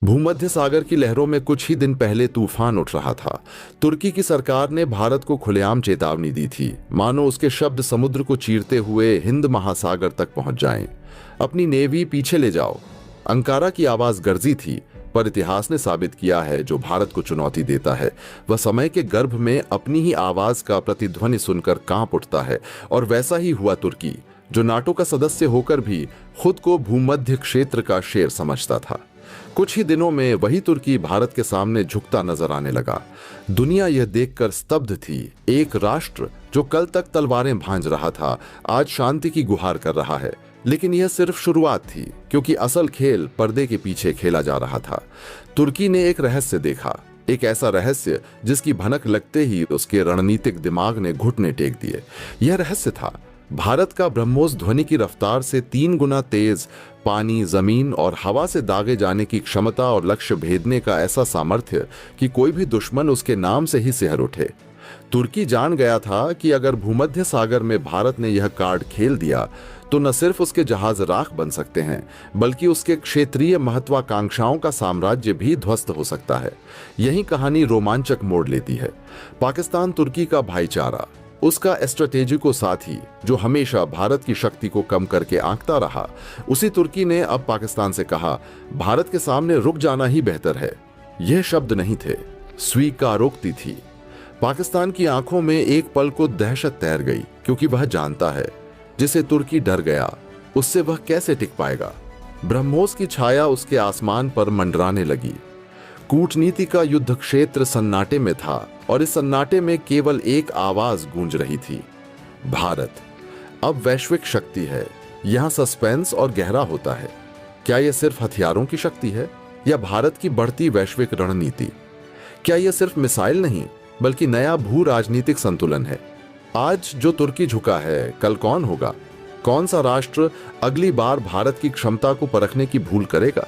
भूमध्य सागर की लहरों में कुछ ही दिन पहले तूफान उठ रहा था। तुर्की की सरकार ने भारत को खुलेआम चेतावनी दी थी, मानो उसके शब्द समुद्र को चीरते हुए हिंद महासागर तक पहुंच जाएं। अपनी नेवी पीछे ले जाओ। अंकारा की आवाज गर्जी थी, पर इतिहास ने साबित किया है जो भारत को चुनौती देता है वह समय के गर्भ में अपनी ही आवाज का प्रतिध्वनि सुनकर कांप उठता है। और वैसा ही हुआ। तुर्की, जो नाटो का सदस्य होकर भी खुद को भूमध्य क्षेत्र का शेर समझता था, कुछ ही दिनों में वही तुर्की भारत के सामने झुकता नजर आने लगा। दुनिया यह देखकर स्तब्ध थी। एक राष्ट्र जो कल तक तलवारें भांज रहा था, आज शांति की गुहार कर रहा है। लेकिन यह सिर्फ शुरुआत थी, क्योंकि असल खेल पर्दे के पीछे खेला जा रहा था। तुर्की ने एक रहस्य देखा, एक ऐसा रहस्य जिसकी भनक लगते ही उसके रणनीतिक दिमाग ने घुटने टेक दिए। यह रहस्य था भारत का ब्रह्मोस ध्वनि की रफ्तार से 3 गुना तेज पानी, जमीन और हवा से दागे जाने की क्षमता और लक्ष्य भेदने का ऐसा सामर्थ्य कि कोई भी दुश्मन उसके नाम से ही सिहर उठे। तुर्की जान गया था कि अगर भूमध्य सागर में भारत ने यह कार्ड खेल दिया तो न सिर्फ उसके जहाज राख बन सकते हैं, बल्कि उसके क्षेत्रीय महत्वाकांक्षाओं का साम्राज्य भी ध्वस्त हो सकता है। यही कहानी रोमांचक मोड़ लेती है। पाकिस्तान तुर्की का भाईचारा, उसका स्ट्रेटेजिको साथी जो हमेशा भारत की शक्ति को कम करके आंकता रहा, उसी तुर्की ने अब पाकिस्तान से कहा, भारत के सामने रुक जाना ही बेहतर है। यह शब्द नहीं थे, स्वीकारोक्ति थी। पाकिस्तान की आंखों में एक पल को दहशत तैर गई, क्योंकि वह जानता है जिसे तुर्की डर गया उससे वह कैसे टिक पाएगा। ब्रह्मोस की छाया उसके आसमान पर मंडराने लगी। कूटनीति का युद्ध क्षेत्र सन्नाटे में था, और इस सन्नाटे में केवल एक आवाज गूंज रही थी, भारत अब वैश्विक शक्ति है। यहां सस्पेंस और गहरा होता है। क्या यह सिर्फ हथियारों की शक्ति है, या भारत की बढ़ती वैश्विक रणनीति? क्या यह सिर्फ मिसाइल नहीं, बल्कि नया भू राजनीतिक संतुलन है? आज जो तुर्की झुका है, कल कौन होगा? कौन सा राष्ट्र अगली बार भारत की क्षमता को परखने की भूल करेगा?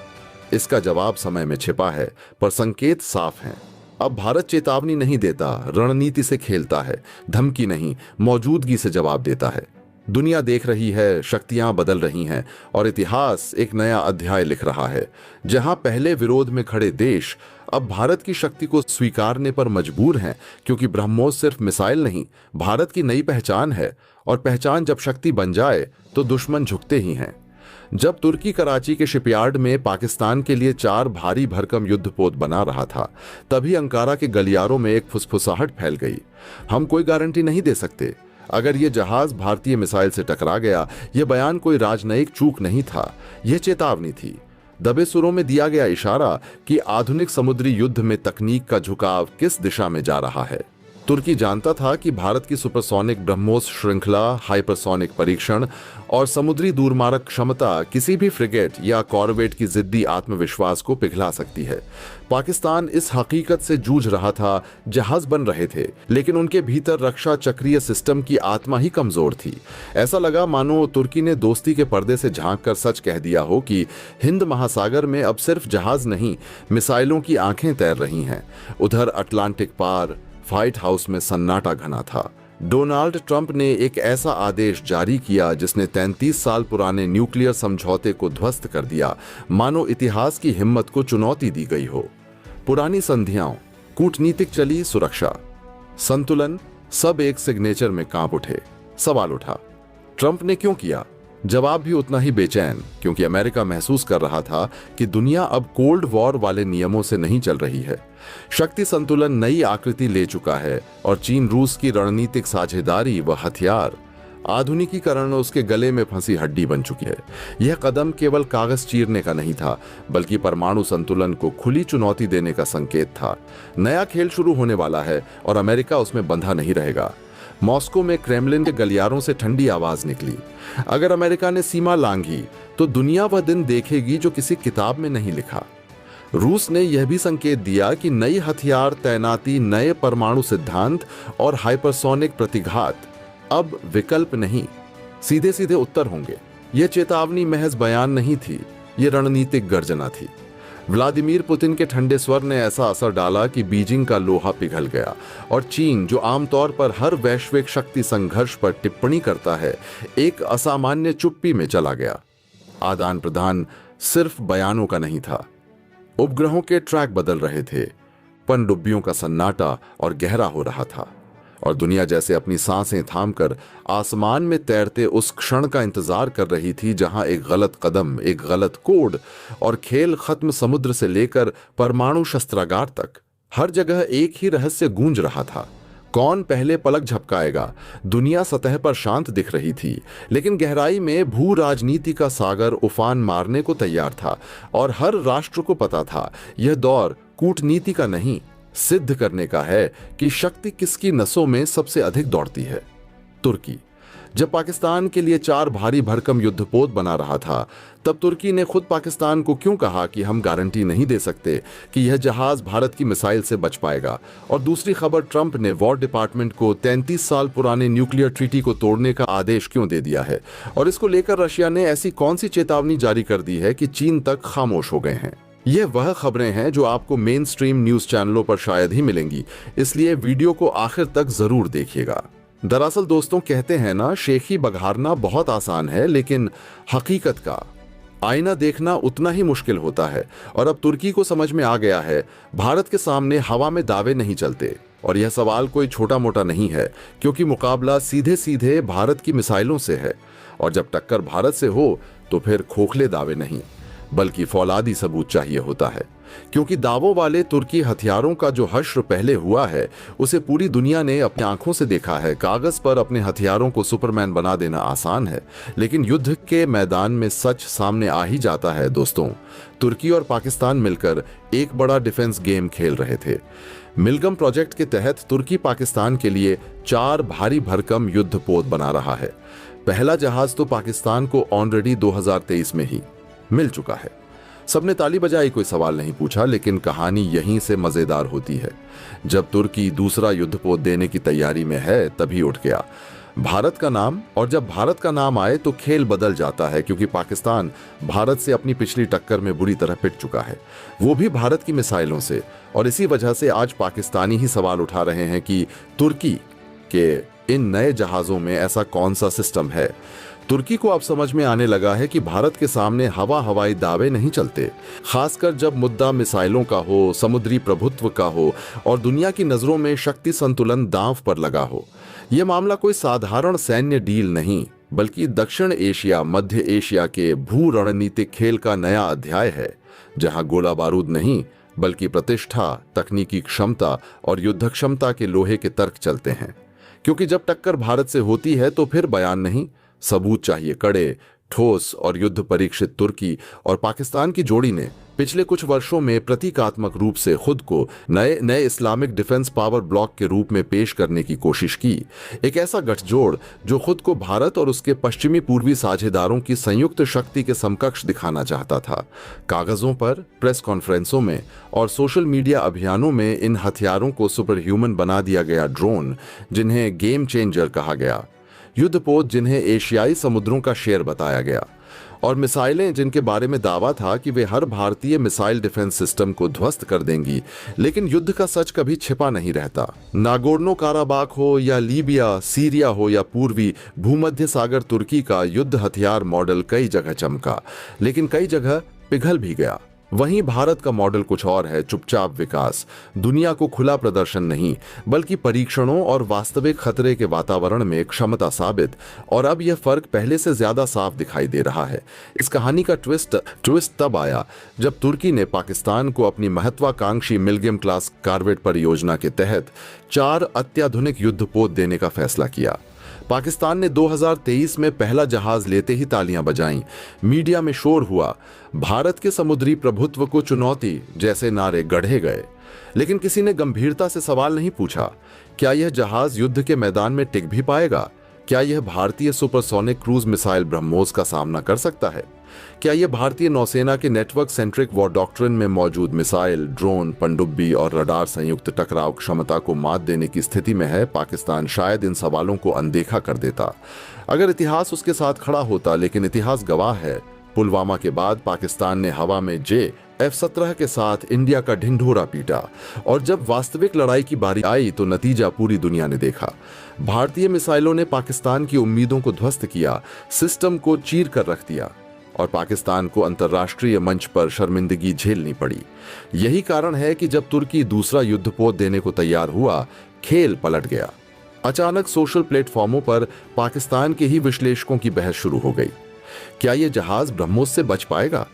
इसका जवाब समय में छिपा है, पर संकेत साफ हैं। अब भारत चेतावनी नहीं देता, रणनीति से खेलता है। धमकी नहीं, मौजूदगी से जवाब देता है। दुनिया देख रही है, शक्तियां बदल रही हैं, और इतिहास एक नया अध्याय लिख रहा है, जहां पहले विरोध में खड़े देश अब भारत की शक्ति को स्वीकारने पर मजबूर हैं, क्योंकि ब्रह्मोस सिर्फ मिसाइल नहीं, भारत की नई पहचान है। और पहचान जब शक्ति बन जाए तो दुश्मन झुकते ही हैं। जब तुर्की कराची के शिपयार्ड में पाकिस्तान के लिए 4 भारी भरकम युद्धपोत बना रहा था, तभी अंकारा के गलियारों में एक फुसफुसाहट फैल गई। हम कोई गारंटी नहीं दे सकते। अगर यह जहाज भारतीय मिसाइल से टकरा गया, यह बयान कोई राजनयिक चूक नहीं था, यह चेतावनी थी। दबे सुरों में दिया गया इशारा कि आधुनिक समुद्री युद्ध में तकनीक का झुकाव किस दिशा में जा रहा है। तुर्की जानता था कि भारत की सुपरसोनिक ब्रह्मोस श्रृंखला, हाइपरसोनिक परीक्षण और समुद्री दूरमारक क्षमता किसी भी फ्रिगेट या कॉरवेट की जिद्दी आत्मविश्वास को पिघला सकती है। पाकिस्तान इस हकीकत से जूझ रहा था, जहाज बन रहे थे, लेकिन उनके भीतर रक्षा चक्रीय सिस्टम की आत्मा ही कमजोर थी। ऐसा लगा मानो तुर्की ने दोस्ती के पर्दे से झांक कर सच कह दिया हो कि हिंद महासागर में अब सिर्फ जहाज नहीं, मिसाइलों की आंखें तैर रही हैं। उधर अटलांटिक पार व्हाइट हाउस में सन्नाटा घना था। डोनाल्ड ट्रंप ने एक ऐसा आदेश जारी किया जिसने 33 साल पुराने न्यूक्लियर समझौते को ध्वस्त कर दिया, मानो इतिहास की हिम्मत को चुनौती दी गई हो। पुरानी संधियां, कूटनीतिक चली सुरक्षा, संतुलन, सब एक सिग्नेचर में कांप उठे। सवाल उठा, ट्रंप ने क्यों किया? जवाब भी उतना ही बेचैन, क्योंकि अमेरिका महसूस कर रहा था कि दुनिया अब कोल्ड वॉर वाले नियमों से नहीं चल रही है। शक्ति संतुलन नई आकृति ले चुका है, और चीन रूस की रणनीतिक साझेदारी व हथियार आधुनिकीकरण उसके गले में फंसी हड्डी बन चुकी है। यह कदम केवल कागज चीरने का नहीं था, बल्कि परमाणु संतुलन को खुली चुनौती देने का संकेत था। नया खेल शुरू होने वाला है, और अमेरिका उसमें बंधा नहीं रहेगा। मॉस्को में क्रेमलिन के गलियारों से ठंडी आवाज निकली, अगर अमेरिका ने सीमा लांघी तो दुनिया वह दिन देखेगी जो किसी किताब में नहीं लिखा। रूस ने यह भी संकेत दिया कि नई हथियार तैनाती, नए परमाणु सिद्धांत और हाइपरसोनिक प्रतिघात अब विकल्प नहीं, सीधे सीधे उत्तर होंगे। यह चेतावनी महज बयान नहीं थी, यह रणनीतिक गर्जना थी। व्लादिमीर पुतिन के ठंडे स्वर ने ऐसा असर डाला कि बीजिंग का लोहा पिघल गया, और चीन, जो आमतौर पर हर वैश्विक शक्ति संघर्ष पर टिप्पणी करता है, एक असामान्य चुप्पी में चला गया। आदान प्रदान सिर्फ बयानों का नहीं था, उपग्रहों के ट्रैक बदल रहे थे, पनडुब्बियों का सन्नाटा और गहरा हो रहा था, और दुनिया जैसे अपनी सांसें थामकर आसमान में तैरते उस क्षण का इंतजार कर रही थी जहां एक गलत कदम, एक गलत कोड और खेल खत्म। समुद्र से लेकर परमाणु शस्त्रागार तक हर जगह एक ही रहस्य गूंज रहा था। कौन पहले पलक झपकाएगा? दुनिया सतह पर शांत दिख रही थी, लेकिन गहराई में भू राजनीति का सागर उफान मारने को तैयार था, और हर राष्ट्र को पता था यह दौर कूटनीति का नहीं, सिद्ध करने का है कि शक्ति किसकी नसों में सबसे अधिक दौड़ती है। तुर्की जब पाकिस्तान के लिए 4 भारी भरकम युद्धपोत बना रहा था, तब तुर्की ने खुद पाकिस्तान को क्यों कहा कि हम गारंटी नहीं दे सकते कि यह जहाज भारत की मिसाइल से बच पाएगा? और दूसरी खबर, ट्रंप ने वॉर डिपार्टमेंट को 33 साल पुराने न्यूक्लियर ट्रीटी को तोड़ने का आदेश क्यों दे दिया है? और इसको लेकर रशिया ने ऐसी कौन सी चेतावनी जारी कर दी है कि चीन तक खामोश हो गए हैं? ये वह खबरें हैं जो आपको मेन स्ट्रीम न्यूज चैनलों पर शायद ही मिलेंगी, इसलिए वीडियो को आखिर तक जरूर देखिएगा। दरअसल दोस्तों, कहते हैं ना, शेखी बघारना बहुत आसान है, लेकिन हकीकत का आईना देखना उतना ही मुश्किल होता है। और अब तुर्की को समझ में आ गया है, भारत के सामने हवा में दावे नहीं चलते। और यह सवाल कोई छोटा मोटा नहीं है, क्योंकि मुकाबला सीधे सीधे भारत की मिसाइलों से है। और जब टक्कर भारत से हो तो फिर खोखले दावे नहीं, बल्कि फौलादी सबूत चाहिए होता है। क्योंकि दावों वाले तुर्की हथियारों का जो हश्र पहले हुआ है, उसे पूरी दुनिया ने अपनी आंखों से देखा है। कागज पर अपने हथियारों को सुपरमैन बना देना आसान है, लेकिन युद्ध के मैदान में सच सामने आ ही जाता है। दोस्तों, तुर्की और पाकिस्तान मिलकर एक बड़ा डिफेंस गेम खेल रहे थे। मिलगम प्रोजेक्ट के तहत तुर्की पाकिस्तान के लिए 4 भारी भरकम युद्धपोत बना रहा है। पहला जहाज तो पाकिस्तान को ऑलरेडी 2023 में ही मिल चुका है। सबने ताली बजाई, कोई सवाल नहीं पूछा, लेकिन कहानी यहीं से मजेदार होती है। जब तुर्की दूसरा युद्धपोत देने की तैयारी में है, तभी उठ गया भारत का नाम। और जब भारत का नाम आए तो खेल बदल जाता है, क्योंकि पाकिस्तान भारत से अपनी पिछली टक्कर में बुरी तरह पिट चुका है, वो भी भारत की मिसाइलों से। और इसी वजह से आज पाकिस्तानी ही सवाल उठा रहे हैं कि तुर्की के इन नए जहाजों में ऐसा कौन सा सिस्टम है। तुर्की को अब समझ में आने लगा है कि भारत के सामने हवाई दावे नहीं चलते, खासकर जब मुद्दा मिसाइलों का हो, समुद्री प्रभुत्व का हो और दुनिया की नजरों में शक्ति संतुलन दांव पर लगा हो। यह मामला कोई साधारण सैन्य डील नहीं, बल्कि दक्षिण एशिया, मध्य एशिया के भू रणनीतिक खेल का नया अध्याय है, जहां गोला बारूद नहीं, बल्कि प्रतिष्ठा, तकनीकी क्षमता और युद्ध क्षमता के लोहे के तर्क चलते हैं। क्योंकि जब टक्कर भारत से होती है तो फिर बयान नहीं, सबूत चाहिए कड़े, ठोस और युद्ध परीक्षित। तुर्की और पाकिस्तान की जोड़ी ने पिछले कुछ वर्षों में प्रतीकात्मक रूप से खुद को नए इस्लामिक डिफेंस पावर ब्लॉक के रूप में पेश करने की कोशिश की। एक ऐसा गठजोड़ जो खुद को भारत और उसके पश्चिमी पूर्वी साझेदारों की संयुक्त शक्ति के समकक्ष दिखाना चाहता था। कागजों पर, प्रेस कॉन्फ्रेंसों में और सोशल मीडिया अभियानों में इन हथियारों को सुपर ह्यूमन बना दिया गया। ड्रोन जिन्हें गेम चेंजर कहा गया, युद्धपोत जिन्हें एशियाई समुद्रों का शेर बताया गया, और मिसाइलें जिनके बारे में दावा था कि वे हर भारतीय मिसाइल डिफेंस सिस्टम को ध्वस्त कर देंगी। लेकिन युद्ध का सच कभी छिपा नहीं रहता। नागोर्नो काराबाख हो या लीबिया, सीरिया हो या पूर्वी भूमध्य सागर, तुर्की का युद्ध हथियार मॉडल कई जगह चमका, लेकिन कई जगह पिघल भी गया। वहीं भारत का मॉडल कुछ और है, चुपचाप विकास, दुनिया को खुला प्रदर्शन नहीं, बल्कि परीक्षणों और वास्तविक खतरे के वातावरण में क्षमता साबित। और अब यह फर्क पहले से ज्यादा साफ दिखाई दे रहा है। इस कहानी का ट्विस्ट तब आया जब तुर्की ने पाकिस्तान को अपनी महत्वाकांक्षी मिलगम क्लास कॉर्वेट परियोजना के तहत 4 अत्याधुनिक युद्धपोत देने का फैसला किया। पाकिस्तान ने 2023 में पहला जहाज लेते ही तालियां बजाईं, मीडिया में शोर हुआ, भारत के समुद्री प्रभुत्व को चुनौती जैसे नारे गढ़े गए। लेकिन किसी ने गंभीरता से सवाल नहीं पूछा, क्या यह जहाज युद्ध के मैदान में टिक भी पाएगा? क्या यह भारतीय सुपरसोनिक क्रूज मिसाइल ब्रह्मोस का सामना कर सकता है? क्या यह भारतीय नौसेना के नेटवर्क सेंट्रिक वॉर डॉक्ट्रिन में मौजूद मिसाइल, ड्रोन, पनडुब्बी और रडार संयुक्त टकराव क्षमता को मात देने की स्थिति में है? पाकिस्तान शायद इन सवालों को अनदेखा कर देता अगर इतिहास उसके साथ खड़ा होता, लेकिन इतिहास गवाह है, पुलवामा के बाद पाकिस्तान ने हवा में F-17 के साथ इंडिया का ढिंढोरा पीटा, और जब वास्तविक लड़ाई की बारी आई तो नतीजा पूरी दुनिया ने देखा। भारतीय मिसाइलों ने पाकिस्तान की उम्मीदों को ध्वस्त किया, सिस्टम को चीर कर रख दिया। और पाकिस्तान को अंतर्राष्ट्रीय मंच पर शर्मिंदगी झेलनी पड़ी। यही कारण है कि जब तुर्की दूसरा युद्धपोत देने को तैयार हुआ, खेल पलट गया। अचानक सोशल प्लेटफॉर्मों पर पाकिस्तान के ही विश्लेषकों की बहस शुरू हो गई। क्या यह जहाज ब्रह्मोस से बच पाएगा?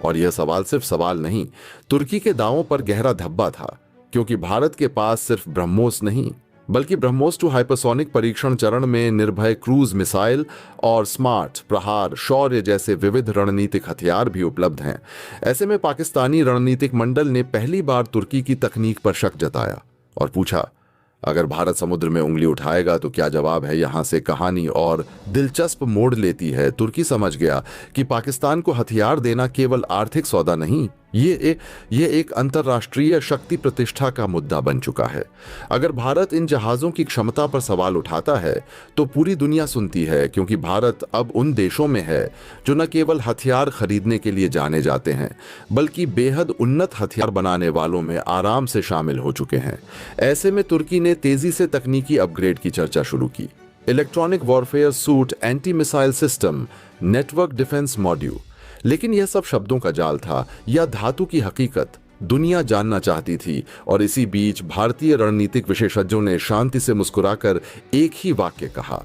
और यह सवाल सिर्फ सवाल नहीं, तुर्की के दावों पर गहरा धब्बा था, क्योंकि भारत के पास सिर्फ ब्रह्मोस नहीं बल्कि ब्रह्मोस 2 हाइपरसोनिक परीक्षण चरण में निर्भय क्रूज मिसाइल और स्मार्ट, प्रहार, शौर्य जैसे विविध रणनीतिक हथियार भी उपलब्ध हैं। ऐसे में पाकिस्तानी रणनीतिक मंडल ने पहली बार तुर्की की तकनीक पर शक जताया और पूछा, अगर भारत समुद्र में उंगली उठाएगा तो क्या जवाब है? यहां से कहानी और दिलचस्प मोड़ लेती है। तुर्की समझ गया कि पाकिस्तान को हथियार देना केवल आर्थिक सौदा नहीं, ये एक अंतर्राष्ट्रीय शक्ति प्रतिष्ठा का मुद्दा बन चुका है। अगर भारत इन जहाजों की क्षमता पर सवाल उठाता है तो पूरी दुनिया सुनती है, क्योंकि भारत अब उन देशों में है जो न केवल हथियार खरीदने के लिए जाने जाते हैं बल्कि बेहद उन्नत हथियार बनाने वालों में आराम से शामिल हो चुके हैं। ऐसे में तुर्की ने तेजी से तकनीकी अपग्रेड की चर्चा शुरू की। Electronic warfare suit, anti missile system, network defence module. लेकिन यह सब शब्दों का जाल था या धातु की हकीकत दुनिया जानना चाहती थी। और इसी बीच भारतीय रणनीतिक विशेषज्ञों ने शांति से मुस्कुराकर एक ही वाक्य कहा,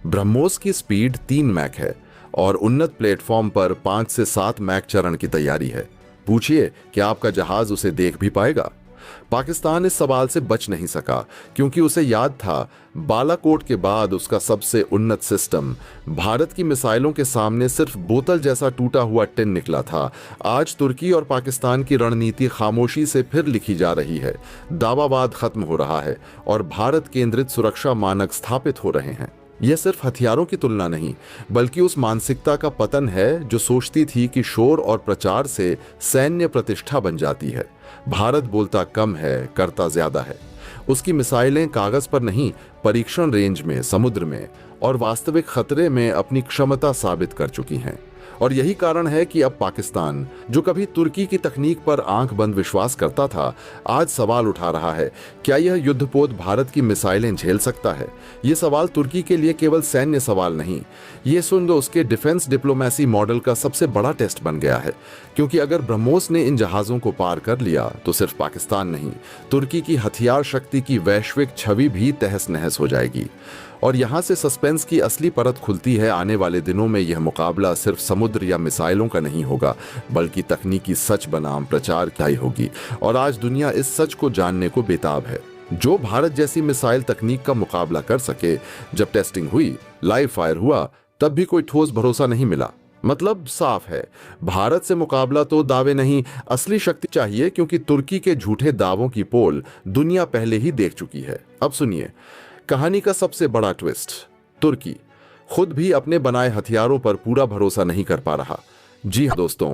ब्रह्मोस की स्पीड 3 मैक है और उन्नत प्लेटफॉर्म पर 5 से 7 मैक चरण की तैयारी है। पूछिए, क्या आपका जहाज उसे देख भी पाएगा? पाकिस्तान इस सवाल से बच नहीं सका, क्योंकि उसे याद था बालाकोट के बाद उसका सबसे उन्नत सिस्टम भारत की मिसाइलों के सामने सिर्फ बोतल जैसा टूटा हुआ टिन निकला था। आज तुर्की और पाकिस्तान की रणनीति खामोशी से फिर लिखी जा रही है। दावावाद खत्म हो रहा है और भारत केंद्रित सुरक्षा मानक स्थापित हो रहे हैं। यह सिर्फ हथियारों की तुलना नहीं बल्कि उस मानसिकता का पतन है जो सोचती थी कि शोर और प्रचार से सैन्य प्रतिष्ठा बन जाती है। भारत बोलता कम है, करता ज्यादा है। उसकी मिसाइलें कागज पर नहीं, परीक्षण रेंज में, समुद्र में और वास्तविक खतरे में अपनी क्षमता साबित कर चुकी हैं। और यही कारण है कि अब पाकिस्तान, जो कभी तुर्की की तकनीक पर आंख बंद विश्वास करता था, आज सवाल उठा रहा है, क्या यह युद्धपोत भारत की मिसाइलें झेल सकता है? यह सवाल तुर्की के लिए केवल सैन्य सवाल नहीं, ये सुन लो उसके डिफेंस डिप्लोमेसी मॉडल का सबसे बड़ा टेस्ट बन गया है। क्योंकि अगर ब्रह्मोस ने इन जहाजों को पार कर लिया तो सिर्फ पाकिस्तान नहीं, तुर्की की हथियार शक्ति की वैश्विक छवि भी तहस नहस हो जाएगी। और यहां से सस्पेंस की असली परत खुलती है। आने वाले दिनों में यह मुकाबला सिर्फ समुद्र या मिसाइलों का नहीं होगा, बल्कि तकनीकी सच बनाम प्रचार की होगी। और आज दुनिया इस सच को जानने को बेताब है। जो भारत जैसी मिसाइल तकनीक का मुकाबला कर सके, जब टेस्टिंग हुई, लाइव फायर हुआ, तब भी कोई ठोस भरोसा नहीं मिला। मतलब साफ है, भारत से मुकाबला तो दावे नहीं, असली शक्ति चाहिए, क्योंकि तुर्की के झूठे दावों की पोल दुनिया पहले ही देख चुकी है। अब सुनिए कहानी का सबसे बड़ा ट्विस्ट। तुर्की खुद भी अपने बनाए हथियारों पर पूरा भरोसा नहीं कर पा रहा। जी हाँ दोस्तों,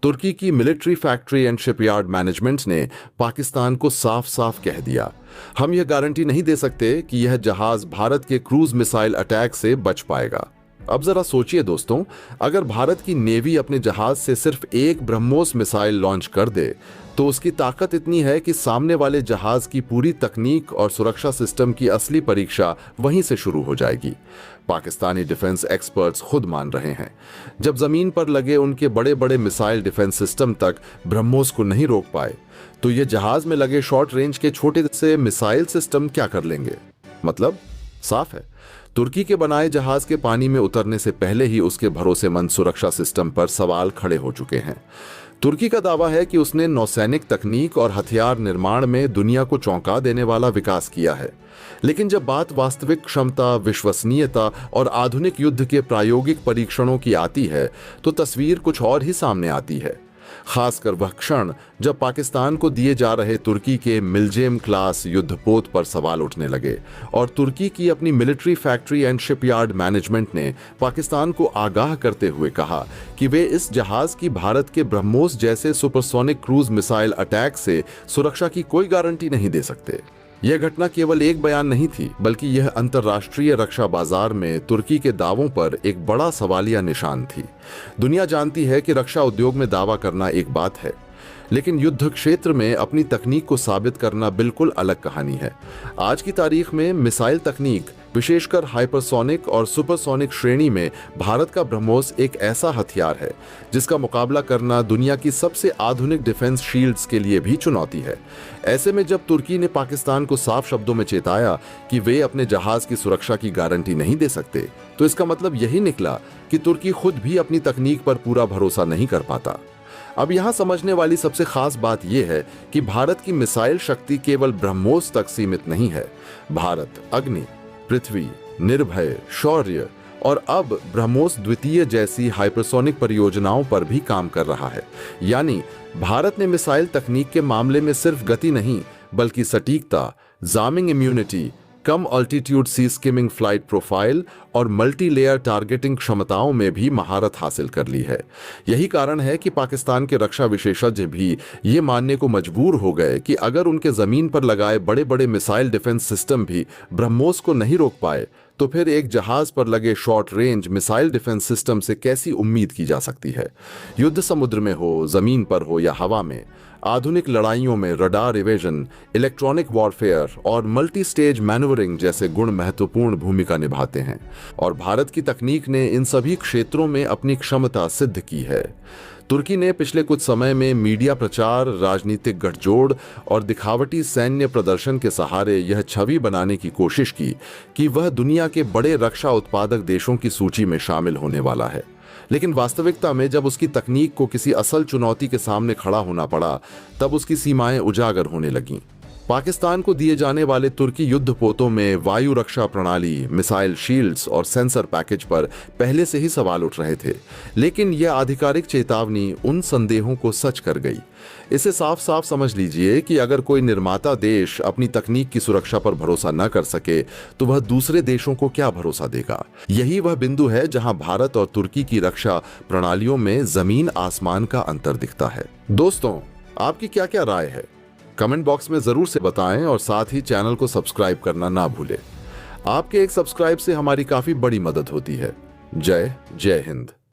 तुर्की की military factory and shipyard management ने पाकिस्तान को साफ साफ कह दिया, हम यह गारंटी नहीं दे सकते कि यह जहाज भारत के क्रूज मिसाइल अटैक से बच पाएगा। अब जरा सोचिए दोस्तों, अगर भारत की नेवी अपने जहाज से सिर्फ एक ब्रह्मोस मिसाइल लॉन्च कर दे तो उसकी ताकत इतनी है कि सामने वाले जहाज की पूरी तकनीक और सुरक्षा सिस्टम की असली परीक्षा वहीं से शुरू हो जाएगी। पाकिस्तानी डिफेंस एक्सपर्ट्स खुद मान रहे हैं, जब जमीन पर लगे उनके बड़े बड़े मिसाइल डिफेंस सिस्टम तक ब्रह्मोस को नहीं रोक पाए, तो ये जहाज में लगे शॉर्ट रेंज के छोटे से मिसाइल सिस्टम क्या कर लेंगे? मतलब साफ है, तुर्की के बनाए जहाज के पानी में उतरने से पहले ही उसके भरोसेमंद सुरक्षा सिस्टम पर सवाल खड़े हो चुके हैं। तुर्की का दावा है कि उसने नौसैनिक तकनीक और हथियार निर्माण में दुनिया को चौंका देने वाला विकास किया है, लेकिन जब बात वास्तविक क्षमता, विश्वसनीयता और आधुनिक युद्ध के प्रायोगिक परीक्षणों की आती है तो तस्वीर कुछ और ही सामने आती है। खासकर वह क्षण जब पाकिस्तान को दिए जा रहे तुर्की के मिलजेम क्लास युद्धपोत पर सवाल उठने लगे और तुर्की की अपनी military factory and shipyard management ने पाकिस्तान को आगाह करते हुए कहा कि वे इस जहाज की भारत के ब्रह्मोस जैसे सुपरसोनिक क्रूज मिसाइल अटैक से सुरक्षा की कोई गारंटी नहीं दे सकते। यह घटना केवल एक बयान नहीं थी, बल्कि यह अंतर्राष्ट्रीय रक्षा बाजार में तुर्की के दावों पर एक बड़ा सवालिया निशान थी। दुनिया जानती है कि रक्षा उद्योग में दावा करना एक बात है, लेकिन युद्ध क्षेत्र में अपनी तकनीक को साबित करना बिल्कुल अलग कहानी है। आज की तारीख में मिसाइल तकनीक विशेषकर हाइपरसोनिक और सुपरसोनिक श्रेणी में भारत का ब्रह्मोस एक ऐसा हथियार है जिसका मुकाबला करना दुनिया की सबसे आधुनिक डिफेंस शील्ड्स के लिए भी चुनौती है। ऐसे में जब तुर्की ने पाकिस्तान को साफ शब्दों में चेताया कि वे अपने जहाज की सुरक्षा की गारंटी नहीं दे सकते, तो इसका मतलब यही निकला कि तुर्की खुद भी अपनी तकनीक पर पूरा भरोसा नहीं कर पाता। अब यहां समझने वाली सबसे खास बात यह है कि भारत की मिसाइल शक्ति केवल ब्रह्मोस तक सीमित नहीं है। भारत अग्नि, पृथ्वी, निर्भय, शौर्य और अब ब्रह्मोस द्वितीय जैसी हाइपरसोनिक परियोजनाओं पर भी काम कर रहा है। यानी भारत ने मिसाइल तकनीक के मामले में सिर्फ गति नहीं, बल्कि सटीकता, जामिंग इम्यूनिटी, कम अल्टीट्यूड सी स्किमिंग फ्लाइट प्रोफाइल और मल्टी लेयर टारगेटिंग क्षमताओं में भी महारत हासिल कर ली है। यही कारण है कि पाकिस्तान के रक्षा विशेषज्ञ भी ये मानने को मजबूर हो गए कि अगर उनके जमीन पर लगाए बड़े बड़े मिसाइल डिफेंस सिस्टम भी ब्रह्मोस को नहीं रोक पाए, तो फिर एक जहाज पर लगे short range missile defence system से कैसी उम्मीद की जा सकती है। युद्ध समुद्र में हो, जमीन पर हो या हवा में, आधुनिक लड़ाइयों में रडार इवेजन, इलेक्ट्रॉनिक वॉरफेयर और मल्टी स्टेज मैन्यूवरिंग जैसे गुण महत्वपूर्ण भूमिका निभाते हैं और भारत की तकनीक ने इन सभी क्षेत्रों में अपनी क्षमता सिद्ध की है। तुर्की ने पिछले कुछ समय में मीडिया प्रचार, राजनीतिक गठजोड़ और दिखावटी सैन्य प्रदर्शन के सहारे यह छवि बनाने की कोशिश की कि वह दुनिया के बड़े रक्षा उत्पादक देशों की सूची में शामिल होने वाला है। लेकिन वास्तविकता में जब उसकी तकनीक को किसी असल चुनौती के सामने खड़ा होना पड़ा, तब उसकी सीमाएं उजागर होने लगीं। पाकिस्तान को दिए जाने वाले तुर्की युद्धपोतों में वायु रक्षा प्रणाली, मिसाइल शील्ड्स और सेंसर पैकेज पर पहले से ही सवाल उठ रहे थे, लेकिन यह आधिकारिक चेतावनी उन संदेहों को सच कर गई। इसे साफ साफ समझ लीजिए कि अगर कोई निर्माता देश अपनी तकनीक की सुरक्षा पर भरोसा न कर सके, तो वह दूसरे देशों को क्या भरोसा देगा। यही वह बिंदु है जहां भारत और तुर्की की रक्षा प्रणालियों में जमीन आसमान का अंतर दिखता है। दोस्तों, आपकी क्या क्या राय है? कमेंट बॉक्स में जरूर से बताएं और साथ ही चैनल को सब्सक्राइब करना ना भूलें। आपके एक सब्सक्राइब से हमारी काफी बड़ी मदद होती है। जय हिंद।